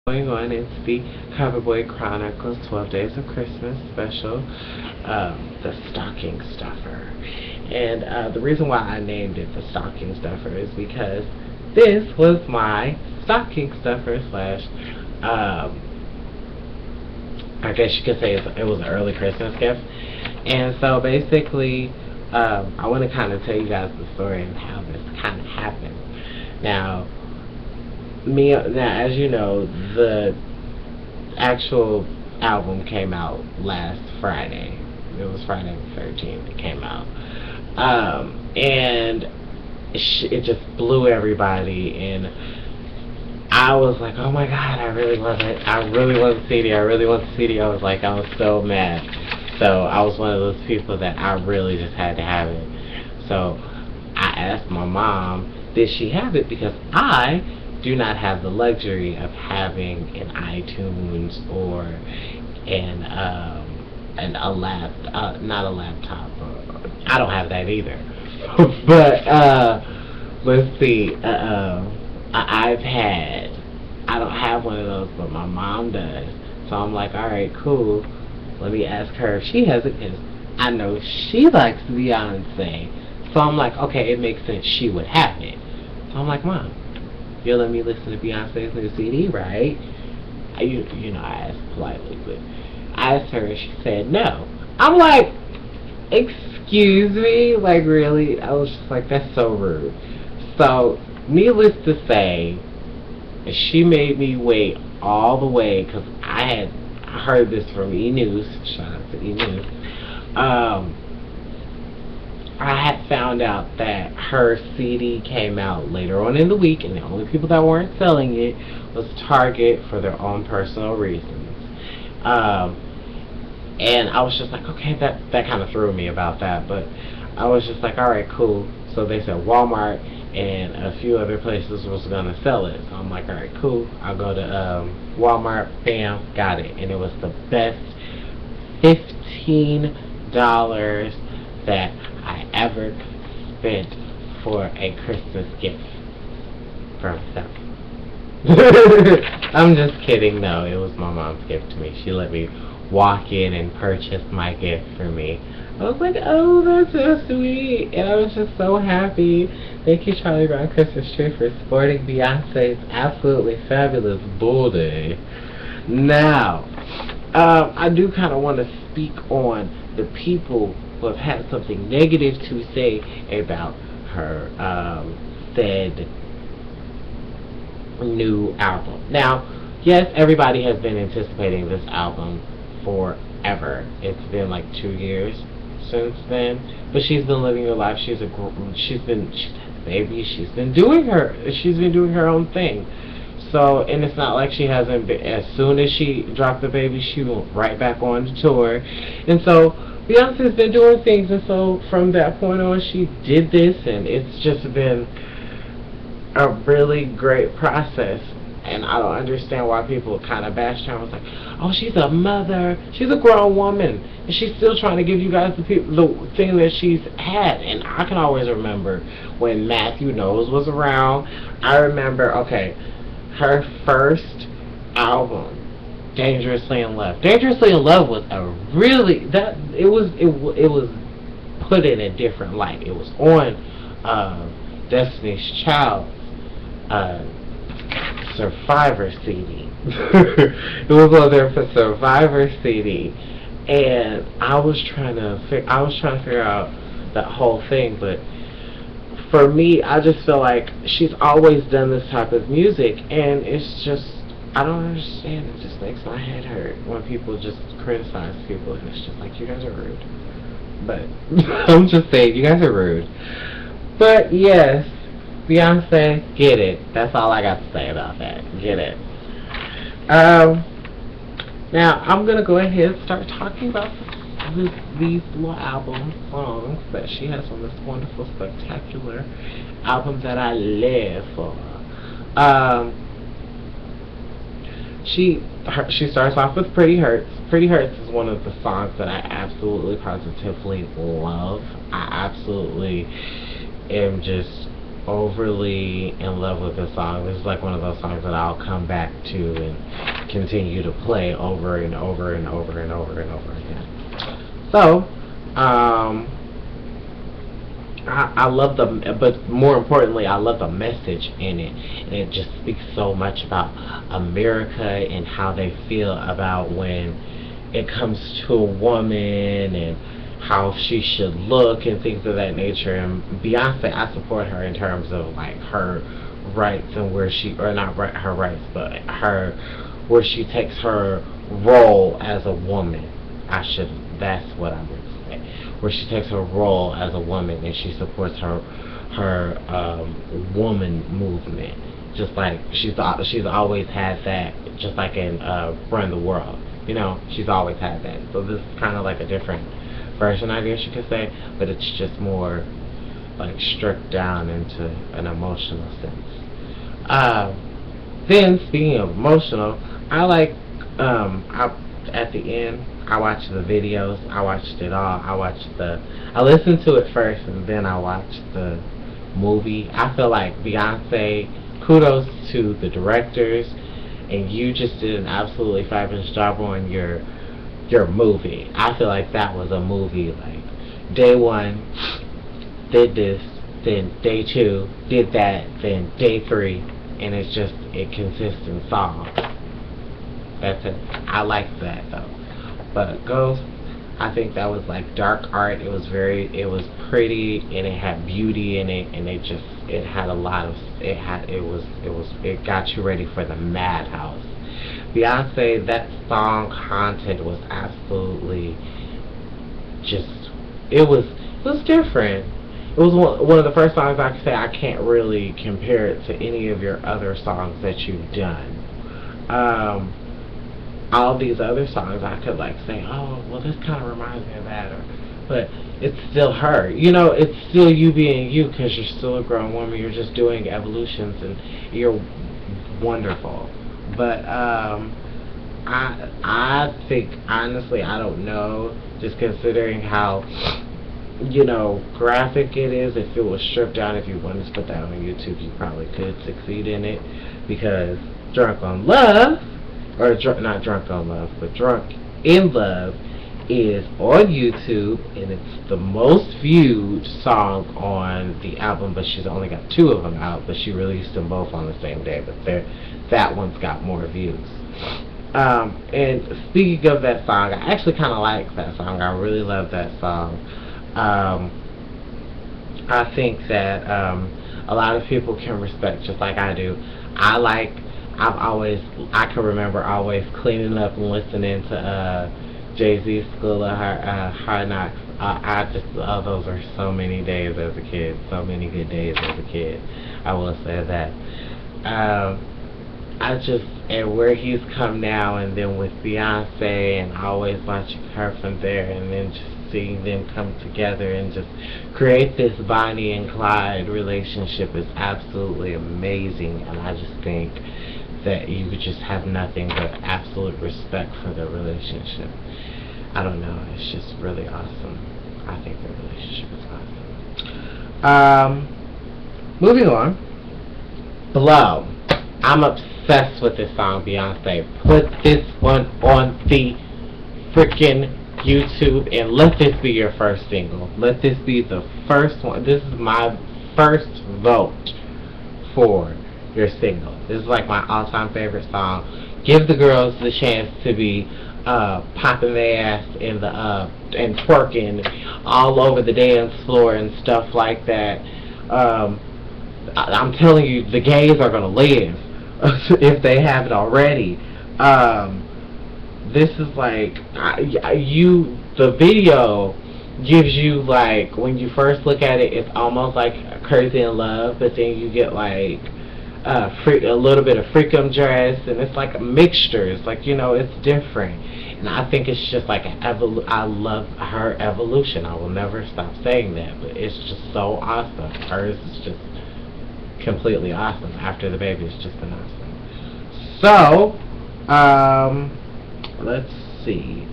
going on. It's the CoverBoi Chronicles 12 Days of Christmas special, the Stocking Stuffer. And the reason why I named it the Stocking Stuffer is because this was my stocking stuffer slash, I guess you could say it was an early Christmas gift. And so basically, I want to kind of tell you guys the story and how this kind of happened. Now, as you know, the actual album came out last Friday. It was Friday the 13th. It came out, and it just blew everybody. And I was like, oh my god, I really want it. I really want the CD. I really want the CD. I was so mad. So I was one of those people that I really just had to have it. So I asked my mom, did she have it? Because I do not have the luxury of having an iTunes or not a laptop. I don't have that either. But let's see. I don't have one of those, but my mom does. So I'm like, all right, cool. Let me ask her if she has it, because I know she likes Beyonce. So I'm like, okay, it makes sense she would have it. So I'm like, Mom, you'll let me listen to Beyonce's new CD, right? I asked politely, but I asked her and she said no. I'm like, excuse me? Like, really? I was just like, that's so rude. So, needless to say, she made me wait all the way, because I had heard this from E! News. Shout out to E! News. I had found out that her CD came out later on in the week, and the only people that weren't selling it was Target for their own personal reasons. And I was just like, okay, that kind of threw me about that, but I was just like, alright, cool. So they said Walmart and a few other places was going to sell it. So I'm like, alright, cool. I'll go to Walmart, bam, got it. And it was the best $15 that I ever spent for a Christmas gift for myself. I'm just kidding. No, it was my mom's gift to me. She let me walk in and purchase my gift for me. I was like, oh, that's so sweet. And I was just so happy. Thank you, Charlie Brown Christmas Tree, for sporting Beyonce's absolutely fabulous booty. Now, I do kind of want to speak on the people who have had something negative to say about her said new album. Now, yes, everybody has been anticipating this album forever. It's been like 2 years since then, but she's been living her life. She's had a baby. She's been doing her own thing. So, and it's not like she hasn't been. As soon as she dropped the baby, she went right back on the tour. And so Beyonce's been doing things, and so from that point on, she did this, and it's just been a really great process. And I don't understand why people kind of bash her. I was like, oh, she's a mother. She's a grown woman. And she's still trying to give you guys the thing that she's had. And I can always remember when Matthew Knowles was around. I remember, okay, her first album, Dangerously in Love. Dangerously in Love was it was put in a different light. It was on Destiny's Child's Survivor CD. It was on their Survivor CD, and I was trying to figure out that whole thing. But for me, I just feel like she's always done this type of music, and it's just, I don't understand. It just makes my head hurt when people just criticize people, and it's just like, you guys are rude. But I'm just saying, you guys are rude. But yes, Beyonce, get it. That's all I got to say about that. Get it. Now, I'm going to go ahead and start talking about these little album songs that she has on this wonderful, spectacular album that I live for. She starts off with Pretty Hurts. Pretty Hurts is one of the songs that I absolutely, positively love. I absolutely am just overly in love with this song. This is like one of those songs that I'll come back to and continue to play over and over and over and over and over again. So, I love but more importantly, I love the message in it, and it just speaks so much about America and how they feel about when it comes to a woman and how she should look and things of that nature. And Beyonce, I support her in terms of like her rights and where she, or not her rights, but her, where she takes her role as a woman. That's what I would say. Where she takes her role as a woman and she supports her woman movement. Just like she's always had that, just like in Run the World. You know, she's always had that. So this is kind of like a different version, I guess you could say, but it's just more like stripped down into an emotional sense. Then speaking of emotional, I like at the end I watched the videos, I watched it all. I listened to it first and then I watched the movie. I feel like Beyonce, kudos to the directors, and you just did an absolutely fabulous job on your movie. I feel like that was a movie. Like day one did this, then day two did that, then day three, and it's just a consistent song. That's it. I like that though. But Ghost, I think that was like dark art. It was pretty, and it had beauty in it, and it had a lot of, it got you ready for the madhouse. Beyonce, that song content was absolutely just, it was different. It was one of the first songs I could say I can't really compare it to any of your other songs that you've done. All these other songs I could like say, oh, well, this kind of reminds me of that, but it's still her. You know, it's still you being you, because you're still a grown woman. You're just doing evolutions, and you're wonderful. But I think, honestly, I don't know, just considering how, you know, graphic it is. If it was stripped down, if you wanted to put that on YouTube, you probably could succeed in it, because Drunk on Love, or not Drunk on Love, but Drunk in Love is on YouTube, and it's the most viewed song on the album, but she's only got 2 of them out, but she released them both on the same day, but that one's got more views. And speaking of that song, I actually kind of like that song. I really love that song. I think that a lot of people can respect, just like I do. I can remember always cleaning up and listening to Jay-Z's School of Hard Knocks. Those are so many days as a kid, so many good days as a kid. I will say that. And where he's come now, and then with Beyonce, and always watching her from there, and then just seeing them come together and just create this Bonnie and Clyde relationship is absolutely amazing, and I just think that you would just have nothing but absolute respect for their relationship. I don't know, it's just really awesome. I think their relationship is awesome. Moving on. Blow. I'm obsessed with this song, Beyonce. Put this one on the freaking YouTube and let this be your first single. Let this be the first one. This is my first vote for your single. This is like my all-time favorite song. Give the girls the chance to be popping their ass in the and twerking all over the dance floor and stuff like that. I'm telling you, the gays are gonna live if they haven't already. This is like the video gives you, like, when you first look at it, it's almost like Crazy in Love, but then you get like a little bit of Freakum Dress, and it's like a mixture. It's like, you know, it's different, and I think it's just like I love her evolution. I will never stop saying that, but it's just so awesome. Hers is just completely awesome. After the Baby, it's just been awesome. So, let's see.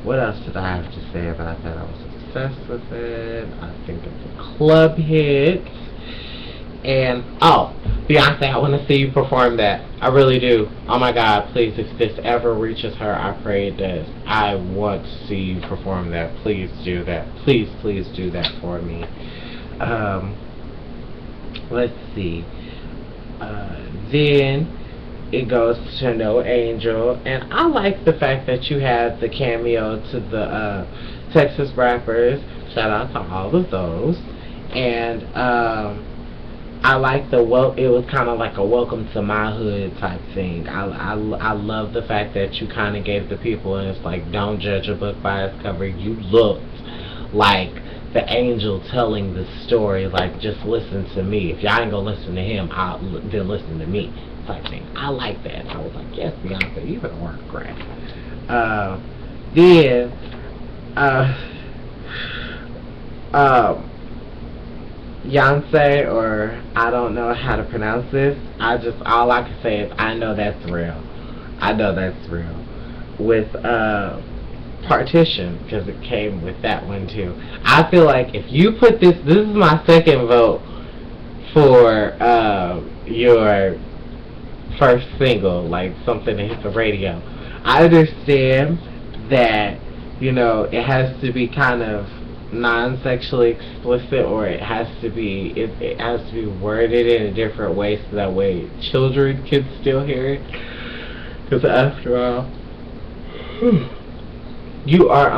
What else did I have to say about that? I was obsessed with it. I think it's a club hit. And oh, Beyonce, I want to see you perform that. I really do. Oh my God, please, if this ever reaches her, I pray it does. I want to see you perform that. Please do that. Please, please do that for me. Let's see. Then it goes to No Angel, and I like the fact that you had the cameo to the Texas rappers. Shout out to all of those. And I like it was kind of like a welcome to my hood type thing. I love the fact that you kind of gave the people, and it's like, don't judge a book by its cover. You looked like the angel telling the story, like, just listen to me. If y'all ain't gonna listen to him, then listen to me type thing. I like that. I was like, yes, Beyonce, you better work great. Then Beyonce, or I don't know how to pronounce this. All I can say is I know that's real. I know that's real. With Partition, because it came with that one too. I feel like if you put this is my second vote for your first single, like something that hit the radio. I understand that, it has to be kind of non-sexually explicit, or it has to be worded in a different way so that way children can still hear it. Because after all, you are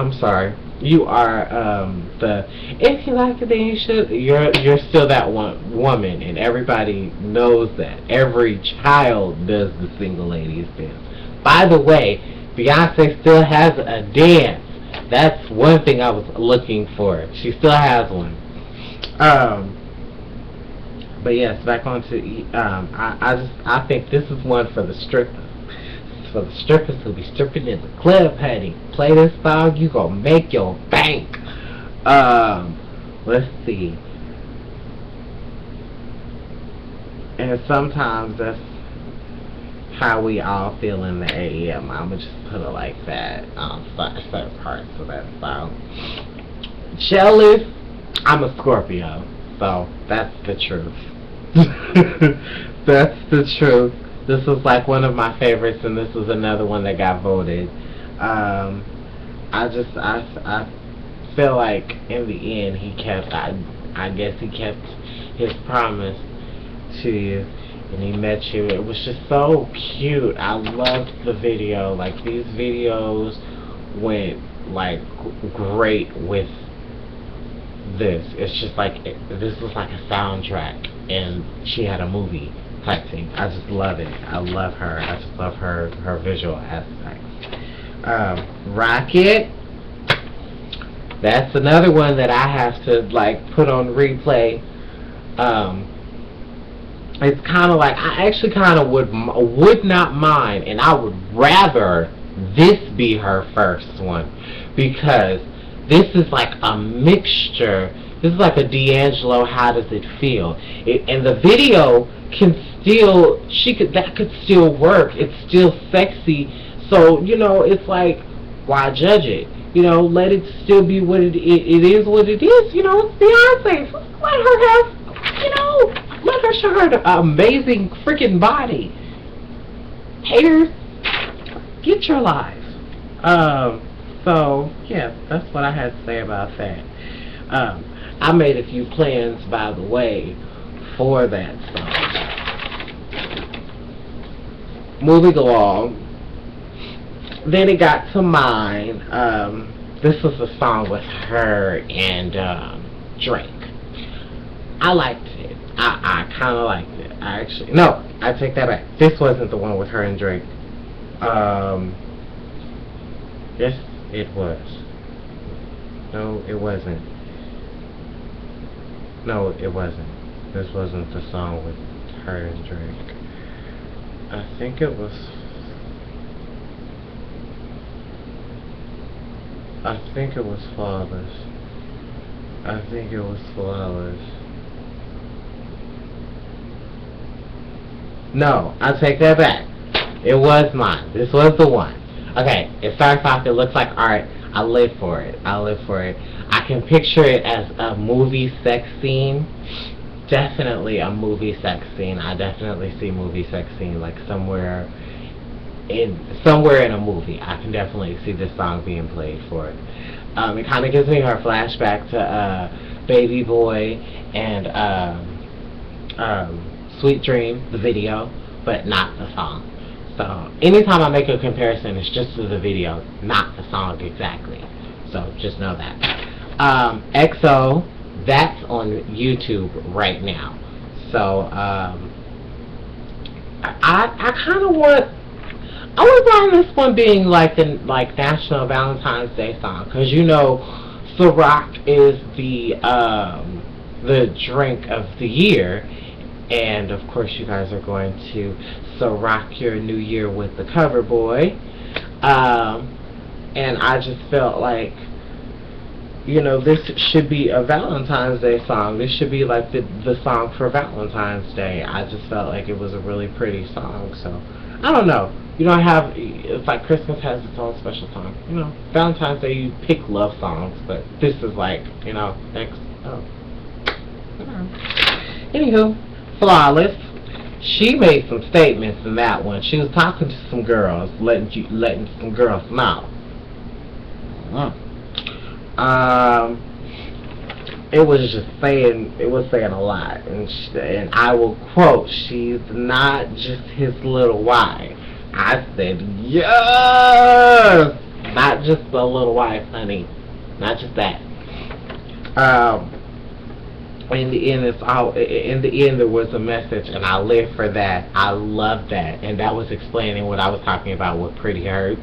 if you like it then you should, you're still that one woman, and everybody knows that. Every child does the single ladies dance. By the way, Beyonce still has a dance. That's one thing I was looking for. She still has one. But yes, back on to I think this is one for the strippers. For the strippers who be stripping in the club, honey. Play this song, you gonna make your bank. Let's see. And sometimes that's how we all feel in the AM. I'ma just put it like that. Certain parts of that song. Jealous. I'm a Scorpio, so that's the truth. That's the truth. This was like one of my favorites, and this was another one that got voted. I feel like in the end he kept. I guess he kept his promise to you, and he met you. It was just so cute. I loved the video. Like, these videos went like great with this. It's just like this was like a soundtrack, and she had a movie type thing. I just love it. I love her. I just love her visual aspect. Rocket. That's another one that I have to like put on replay. It's kind of like, I actually kind of would not mind, and I would rather this be her first one, because this is like a mixture. This is like a D'Angelo, How Does It Feel? And the video can still, that could still work. It's still sexy. So, it's like, why judge it? Let it still be what it is what it is. It's Beyonce. Let her have, let her show her amazing freaking body. Haters, get your life. So, yeah, that's what I had to say about that. I made a few plans, by the way, for that song. Moving along, then it got to mine. This was a song with her and Drake. I liked it. I kind of liked it. I take that back. This wasn't the one with her and Drake. Yes, it was. No, it wasn't. No, it wasn't. This wasn't the song with her and Drake. I think it was. I think it was Flawless. I think it was Flawless. No, I take that back. It was mine. This was the one. Okay, it starts off, it looks like art. I live for it. I live for it. I can picture it as a movie sex scene. definitely a movie sex scene. I definitely see movie sex scene like somewhere in a movie. I can definitely see this song being played for it. It kind of gives me a flashback to Baby Boy and Sweet Dream, the video, but not the song. So anytime I make a comparison, it's just to the video, not the song exactly. So just know that. EXO, that's on YouTube right now. So I kind of want. I was on this one being like the National Valentine's Day song, because you know, Ciroc is the drink of the year, and of course you guys are going to Ciroc your new year with the CoverBoi, and I just felt like, you know, this should be a Valentine's Day song. This should be like the song for Valentine's Day. I just felt like it was a really pretty song. So I don't know. You don't have, it's like Christmas has its own special song. You know, Valentine's Day you pick love songs, but this is like, you know, Anywho, Flawless. She made some statements in that one. She was talking to some girls, letting some girls know. It was saying a lot, and I will quote, "She's not just his little wife." I said, yes, not just a little wife, honey, not just that. In the end, there was a message, and I live for that. I love that, and that was explaining what I was talking about with Pretty Hurts.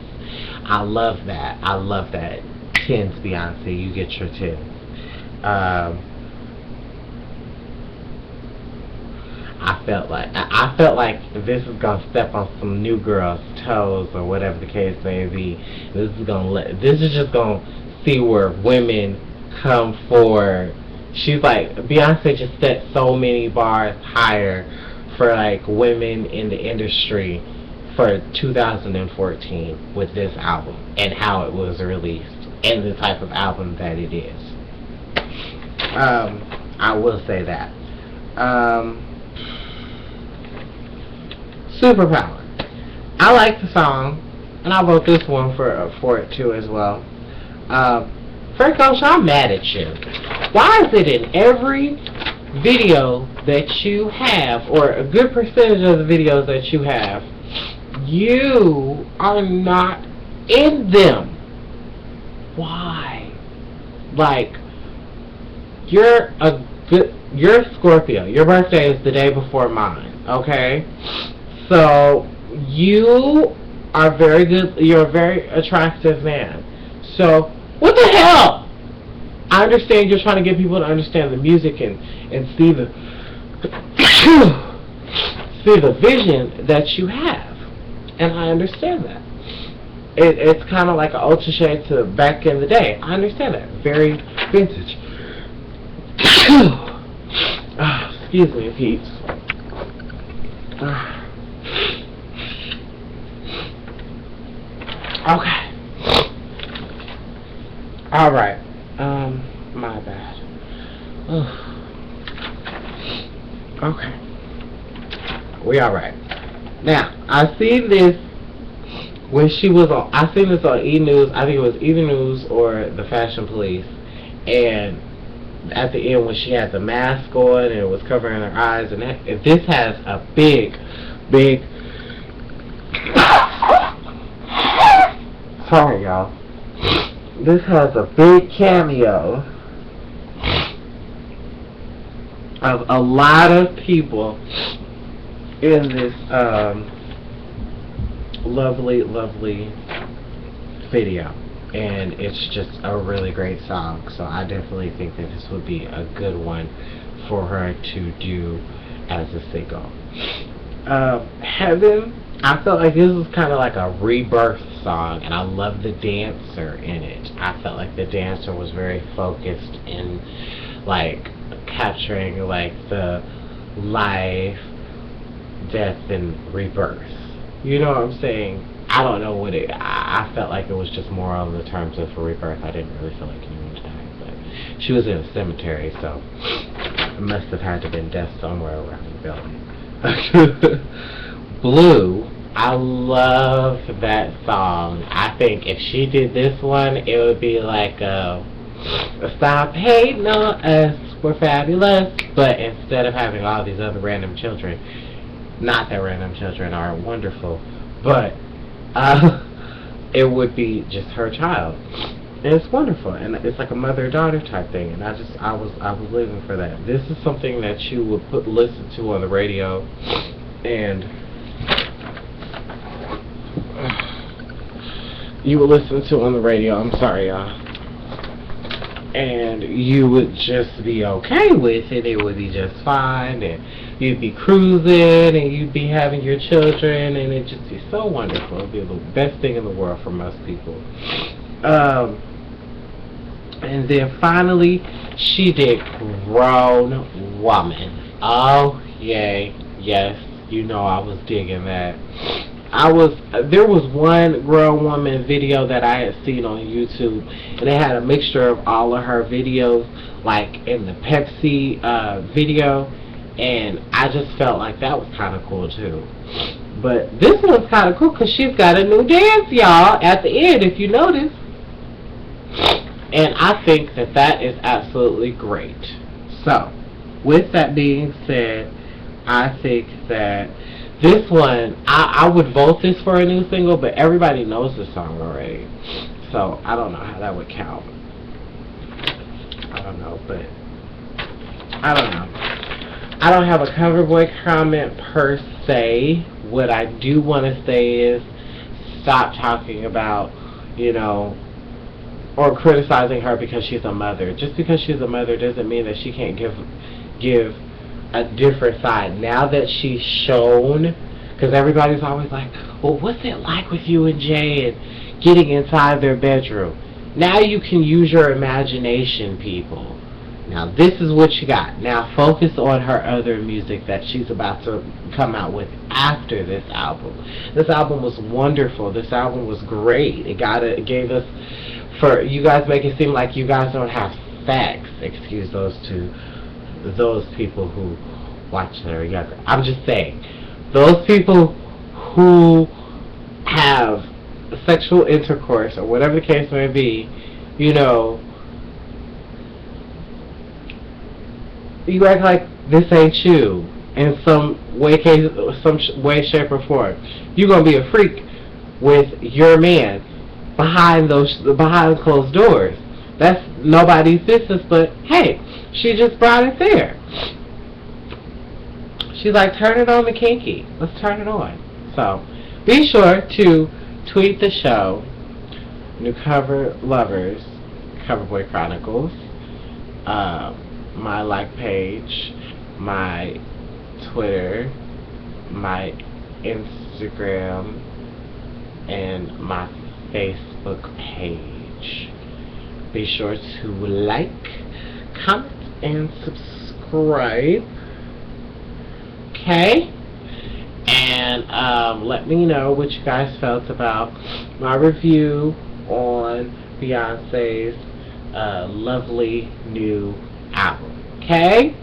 I love that. I love that. Tens, Beyonce, you get your tens. I felt like this is gonna step on some new girls' toes, or whatever the case may be. This is just gonna see where women come forward. She's like, Beyonce just set so many bars higher for like women in the industry for 2014 with this album and how it was released and the type of album that it is. I will say that. Superpower. I like the song, and I wrote this one for it too as well. Frank Ocean, I'm mad at you. Why is it in every video that you have, or a good percentage of the videos that you have, you are not in them? Why? Like, you're Scorpio. Your birthday is the day before mine, okay? So, you are very good. You're a very attractive man. So, what the hell? I understand you're trying to get people to understand the music and see the see the vision that you have, and I understand that. It's kind of like an ultra shade to back in the day. I understand that. Very vintage. Excuse me, peeps. Okay. Alright. My bad. Okay. We alright. Now, I seen this when she was on, I seen this on E! News. I think it was either News or the Fashion Police. And at the end when she had the mask on and it was covering her eyes, and this has a big sorry y'all, this has a big cameo of a lot of people in this lovely video, and it's just a really great song. So I definitely think that this would be a good one for her to do as a single. Heaven, I felt like this was kind of like a rebirth song, and I love the dancer in it. I felt like the dancer was very focused in like capturing like the life, death, and rebirth. You know what I'm saying? I don't know what it. I felt like it was just more on the terms of rebirth. I didn't really feel like anyone died, but she was in a cemetery, so It must have had to been death somewhere around the building. Blue, I love that song. I think if she did this one, it would be like stop hating on us, we're fabulous. But instead of having all these other random children, not that random children are wonderful, but it would be just her child. And it's wonderful, and it's like a mother-daughter type thing, and I was living for that. This is something that you would listen to on the radio, and you would listen to on the radio, I'm sorry, y'all, and you would just be okay with it. It would be just fine, and you'd be cruising, and you'd be having your children, and it'd just be so wonderful. It'd be the best thing in the world for most people. And then finally, she did Grown Woman. Oh, yay, yes, you know I was digging that. There was one Grown Woman video that I had seen on YouTube, and it had a mixture of all of her videos, like in the Pepsi video, and I just felt like that was kind of cool too. But this one's kind of cool because she's got a new dance, y'all, at the end, if you notice. And I think that that is absolutely great. So, with that being said, I think that this one, I would vote this for a new single, but everybody knows the song already. So, I don't know how that would count. I don't know, but I don't know. I don't have a CoverBoi comment per se. What I do want to say is stop talking about, or criticizing her because she's a mother. Just because she's a mother doesn't mean that she can't give a different side. Now that she's shown, because everybody's always like, well, what's it like with you and Jay and getting inside their bedroom? Now you can use your imagination, people. Now this is what you got. Now focus on her other music that she's about to come out with after this album. This album was wonderful. This album was great. It gave us, for you guys make it seem like you guys don't have facts. Excuse those people who watch that are younger. I'm just saying, those people who have sexual intercourse or whatever the case may be, you act like this ain't you in some way, shape, or form. You're gonna be a freak with your man behind closed doors. That's nobody's business, but hey, she just brought it there. She's like, turn it on the kinky. Let's turn it on. So, be sure to tweet the show, New Cover Lovers, CoverBoi Chronicles, my like page, my Twitter, my Instagram, and my Facebook page. Be sure to like, comment, and subscribe. Okay? And let me know what you guys felt about my review on Beyonce's lovely new album. Okay?